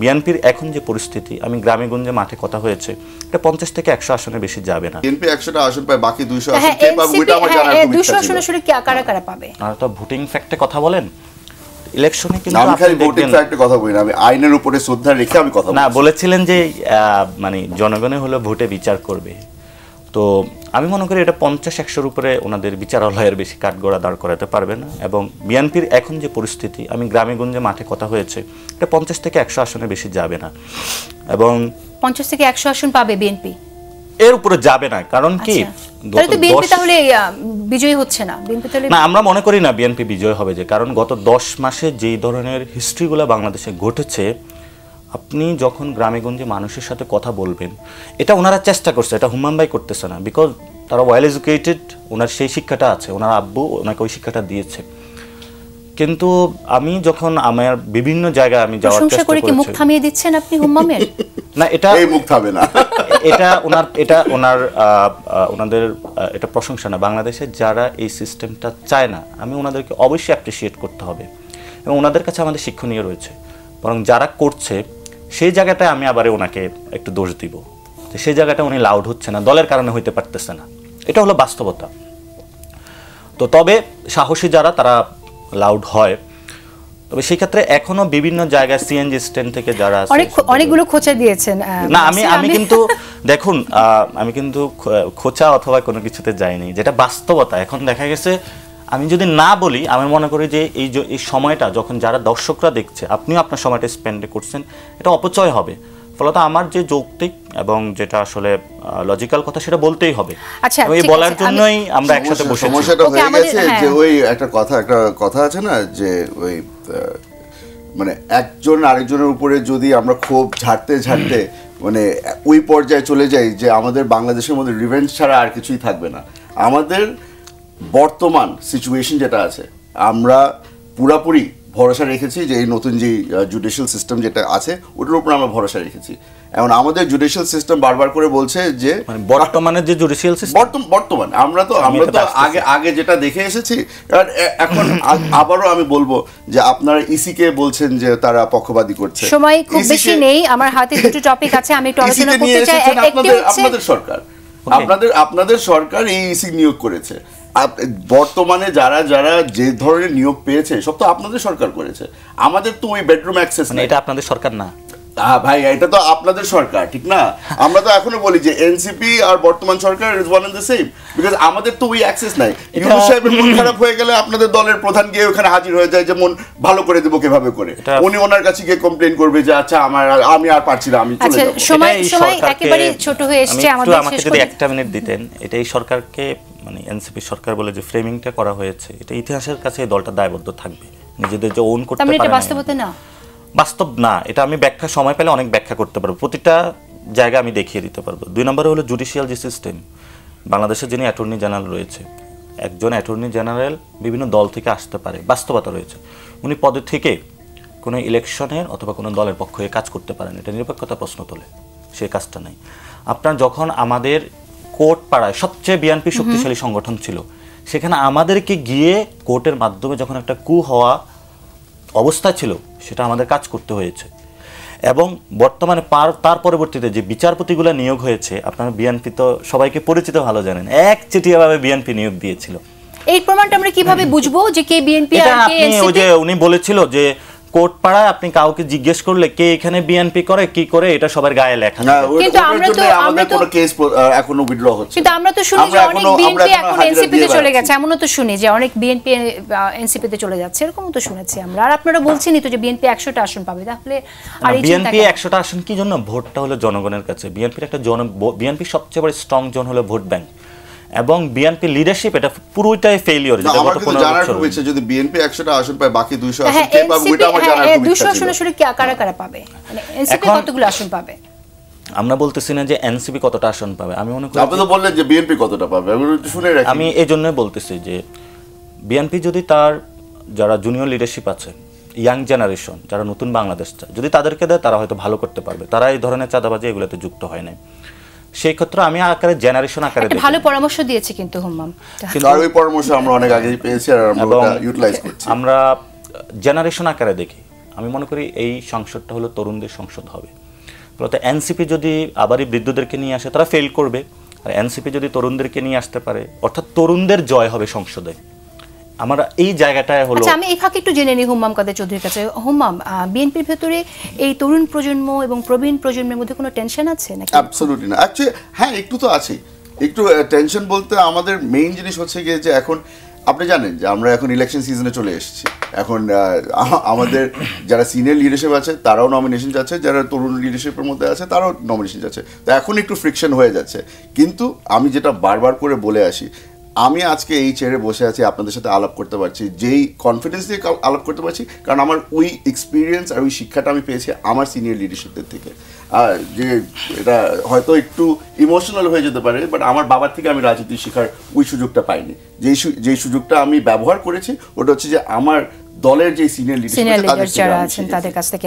বিএনপির এখন যে পরিস্থিতি, আমি গ্রামে গঞ্জে মাঠে কথা হয়েছে, এটা 50 থেকে 100 আসনের বেশি যাবে না। বিএনপি 100টা আসন পায়, বাকি 200 আসন কে পাবে ওটা আমার জানার খুব ইচ্ছা ছিল। 200 আসন আসলে কারা কারা পাবে? আর তো ভোটিং ফ্যাক্টে কথা বলেন, ইলেকশনে কিন্তু আমি খালি ভোটিং ফ্যাক্টে কথা বলি না, আমি আইনের উপরে শ্রদ্ধা রেখে আমি কথা বলি না। বলেছিলেন যে মানে জনগণে হলো ভোটে বিচার করবে, তো আমি মনে করি এটা 50-100-র উপরে ওনাদের বিচারালয়ের বেশি কাঠগড়া দাঁড় করাতে পারবে না। এবং বিএনপির এখন যে পরিস্থিতি, আমি গ্রামে গঞ্জে মাঠে কথা হয়েছে, এটা 50 থেকে 100 আসনের বেশি যাবে না। এবং 50 থেকে 100 আসন পাবে বিএনপি, এর উপরে যাবে না। কারণ কি, তাহলে তো বিএনপি তাহলে বিজয়ী হচ্ছে না। বিএনপি তাহলে না, আমরা মনে করি না বিএনপি বিজয় হবে, যে কারণ গত 10 মাসে যেই ধরনের হিস্ট্রিগুলো বাংলাদেশে ঘটেছে, আপনি যখন গ্রামে গঞ্জে মানুষের সাথে কথা বলবেন, এটা ওনারা চেষ্টা করছে, এটা হুমায়ুন ভাই করতেছে না, বিকজ তারা ওয়েল এডুকেটেড, ওনার সেই শিক্ষাটা আছে, ওনার আব্বু ওনাকে ওই শিক্ষাটা দিয়েছে। কিন্তু আমি যখন আমার বিভিন্ন জায়গায় আমি যাওয়ার চেষ্টা করেছি, কি মুখ থামিয়ে দিচ্ছেন আপনি হুমায়ুনের? না, এটা এই মুখ থামে না, ওনাদের এটা প্রশংসা না। বাংলাদেশে যারা এই সিস্টেমটা চায় না, আমি ওনাদেরকে অবশ্যই অ্যাপ্রিসিয়েট করতে হবে, এবং ওনাদের কাছে আমাদের শিক্ষণীয় রয়েছে। বরং যারা করছে সেই জায়গাটায় আমি আবার ওনাকে একটু দোষ দিব, যে সেই জায়গাটা উনি লাউড হচ্ছে না, দলের কারণে হইতে পারতেছে না, এটা হলো বাস্তবতা। তো তবে সাহসী যারা, তারা লাউড হয়। তবে সেই ক্ষেত্রে এখনো বিভিন্ন জায়গায় সিএনজি স্ট্যান্ড থেকে যারা অনেকগুলো খোঁচা দিয়েছেন না, আমি কিন্তু দেখুন, আমি কিন্তু খোঁচা অথবা কোনো কিছুতে যাইনি, যেটা বাস্তবতা। এখন দেখা গেছে আমি যদি না বলি, আমি মনে করি যে এই সময়টা যখন যারা দর্শকরা দেখছে, আপনিও আপনার সময়টা স্পেন্ড করছেন, এটা অপচয় হবে। ফলত আমার যে যৌক্তিক এবং যেটা আসলে লজিক্যাল কথা, সেটা বলতেই হবে। আচ্ছা, এই বলার জন্যই আমরা একসাথে বসে। সমস্যাটা হয়ে গেছে যে ওই একটা কথা আছে না, যে ওই মানে একজন আরেকজনের উপরে যদি আমরা ক্ষোভ ঝাড়তে মানে ওই পর্যায়ে চলে যাই যে আমাদের বাংলাদেশের মধ্যে রিভেঞ্জ ছাড়া আর কিছুই থাকবে না। আমাদের বর্তমান সিচুয়েশন যেটা আছে, আমরা পুরাপুরি ভরসা রেখেছি যে এই নতুন যে জুডিশিয়াল সিস্টেম যেটা আছে, ওটার উপর আমরা ভরসা রেখেছি। এখন আমাদের জুডিশিয়াল সিস্টেম বারবার করে বলছে যে বর্তমানে যে জুডিশিয়াল সিস্টেম বর্তমান আমরা তো আগে যেটা দেখে এসেছি, এখন আবারও আমি বলবো যে আপনারা ইসিকে বলছেন যে তারা পক্ষপাতী করছে। সময় খুব বেশি নেই, আমার হাতে দুটো টপিক আছে, আমি একটু আলোচনা করতে চাই। আপনাদের সরকার এই ইসি নিয়োগ করেছে। বর্তমানে যারা যে ধরনের নিয়োগ পেয়েছে, সব তো আপনাদের সরকার করেছে। আমাদের তো ওই বেডরুম অ্যাক্সেস না। এটা আপনাদের সরকার না ভাই, এটা তো আপনাদের সরকার, ঠিক না? আমরা তো এখনো বলি যে এনসিপি আর বর্তমান সরকার is one and the same, because আমাদের তো ওই অ্যাক্সেস নাই। ইউনূস সাহেবের মন খারাপ হয়ে গেলে আপনাদের দলের প্রধান গিয়ে ওখানে হাজির হয়ে যায় যে মন ভালো করে দেবো কিভাবে করে। উনি ওনার কাছে গিয়ে কমপ্লেইন করবে যে আচ্ছা আমি আর পারছি না, আমি চলে যাব। সময় একেবারে ছোট হয়ে এসেছে আমাদের। আমাকে যদি একটা মিনিট দিতেন, এটা এই সরকারকে, মানে এনসিপি সরকার বলে যে ফ্রেমিংটা করা হয়েছে, এটা ইতিহাসের কাছে এই দলটা দায়বদ্ধ থাকবে, নিজেদের যে ওন করতে পারে। এটা বাস্তবতা না, বাস্তব না। এটা আমি ব্যাখ্যা সময় পেলে অনেক ব্যাখ্যা করতে পারবো, প্রতিটা জায়গা আমি দেখিয়ে দিতে পারবো। 2 নম্বরে হলো জুডিশিয়াল যে সিস্টেম, বাংলাদেশের যিনি অ্যাটর্নি জেনারেল রয়েছে, একজন অ্যাটর্নি জেনারেল বিভিন্ন দল থেকে আসতে পারে, বাস্তবতা রয়েছে। উনি পদে থেকে কোনো ইলেকশনের অথবা কোনো দলের পক্ষে কাজ করতে পারেন, এটা নিরপেক্ষতা প্রশ্ন তোলে, সেই কাজটা নাই। আপনার যখন আমাদের কোর্ট পাড়ায় সবচেয়ে বিএনপি শক্তিশালী সংগঠন ছিল, সেখানে আমাদেরকে গিয়ে কোর্টের মাধ্যমে যখন একটা কু হওয়া অবস্থা ছিল, সেটা আমাদের কাজ করতে হয়েছে। এবং বর্তমানে তার পরবর্তীতে যে বিচারপতিগুলো নিয়োগ হয়েছে, আপনারা বিএনপি তো সবাইকে পরিচিত ভালো জানেন, একচেটিয়াভাবে বিএনপি নিয়োগ দিয়েছিল। এই প্রমাণটা আমরা কিভাবে বুঝবো যে কে বিএনপি আর কে এনসিপি? ওই যে উনি বলেছিল যে কোর্ট পাড়ায় আপনি কাউকে জিজ্ঞেস করলে কে এখানে বিএনপি করে কি করে, এটা সবার গায়ে লেখা। কিন্তু আমরা তো কোনো কেস এখনো উইথড্র হচ্ছে। কিন্তু আমরা তো শুনি যে অনেক বিএনপি এখন এনসিপি তে চলে গেছে, এমনও তো শুনি যে অনেক বিএনপি এনসিপি তে চলে যাচ্ছে, এরকমও তো শুনেছি আমরা। আর আপনারা বলছেনই তো যে বিএনপি 100টা আসন পাবে, তাহলে আর এই বিএনপি 100টা আসন কি জন্য? ভোটটা হলো জনগণের কাছে। বিএনপির একটা বিএনপি সবচেয়ে বড় স্ট্রং জোন হলো ভোট ব্যাংক, এবং বিএনপি লিডারশিপ এটা পুরোটাই ফেলিওর। যেটা গত 15 বছর যদি বিএনপি 100টা আসন পায়, বাকি 200 আসন কে পাবে ওটা আমার জানার খুব ইচ্ছা ছিল। 200 আসন আসলে কারা কারা পাবে? মানে এনসিপি কতগুলো আসন পাবে? আমরা বলতেছি না যে এনসিপি কতটা আসন পাবে, আমি মনে করি আপনি তো বললেন যে বিএনপি কতটা পাবে, আমি একটু শুনে রাখি। আমি এই জন্যই বলতেছি যে বিএনপি যদি তার যারা জুনিয়র লিডারশিপ আছে, ইয়াং জেনারেশন যারা নতুন বাংলাদেশটা যদি তাদেরকে দেয়, তারা হয়তো ভালো করতে পারবে। তারা এই ধরনের চাঁদাবাজি এগুলোতে যুক্ত হয় না। সেই ক্ষেত্রে আমি আকারে জেনারেশন আকারে একটা ভালো পরামর্শ দিয়েছে কিন্তু হুম্মাম, কিন্তু আর ওই পরামর্শ আমরা অনেক আগেই পেয়েছি আর আমরা ওটা ইউটিলাইজ করছি। আমরা জেনারেশন আকারে দেখি আমি মনে করি এই সংসদটা হলো তরুণদের সংসদ হবে। ফলত এনসিপি যদি আবারই বৃদ্ধদেরকে নিয়ে আসে তারা ফেল করবে, আর এনসিপি যদি তরুণদেরকে নিয়ে আসতে পারে অর্থাৎ তরুণদের জয় হবে সংসদে। আমরা এই জায়গাটায় হলো। আচ্ছা, আমি এই ফাঁকে একটু জেনে নিই হুম্মাম কাদের চৌধুরীর কাছে। হুম্মাম, বিএনপির ভেতরে এই তরুণ প্রজন্ম এবং প্রবীণ প্রজন্মের মধ্যে কোনো টেনশন আছে নাকি? অ্যাবসলিউটলি না, অ্যাকচুয়ালি হ্যাঁ একটু তো আছে। একটু টেনশন বলতে আমাদের মেইন জিনিস হচ্ছে গিয়ে যে এখন আপনি জানেন যে আমরা এখন ইলেকশন সিজনে চলে এসেছি। এখন আমাদের যারা সিনিয়র লিডারশিপ আছে তারাও নমিনেশন যাচ্ছে, যারা তরুণ লিডারশিপের মধ্যে আছে তারাও নমিনেশন যাচ্ছে। তো এখন একটু ফ্রিকশন হয়ে যাচ্ছে, কিন্তু আমি যেটা বারবার করে বলে আসি, আমি আজকে এই চেয়ারে বসে আছি আপনাদের সাথে আলাপ করতে পারছি যেই কনফিডেন্স দিয়ে আলাপ করতে পারছি, কারণ আমার ওই এক্সপিরিয়েন্স আর ওই শিক্ষাটা আমি পেয়েছি আমার সিনিয়র লিডারশিপদের থেকে। আর যে এটা হয়তো একটু ইমোশনাল হয়ে যেতে পারে, বাট আমার বাবার থেকে আমি রাজনীতি শেখার ওই সুযোগটা পাইনি। যেই সুযোগটা আমি ব্যবহার করেছি ওটা হচ্ছে যে আমার দলের যে সিনিয়র লিডারশিপ যারা আছেন তাদের কাছ থেকে।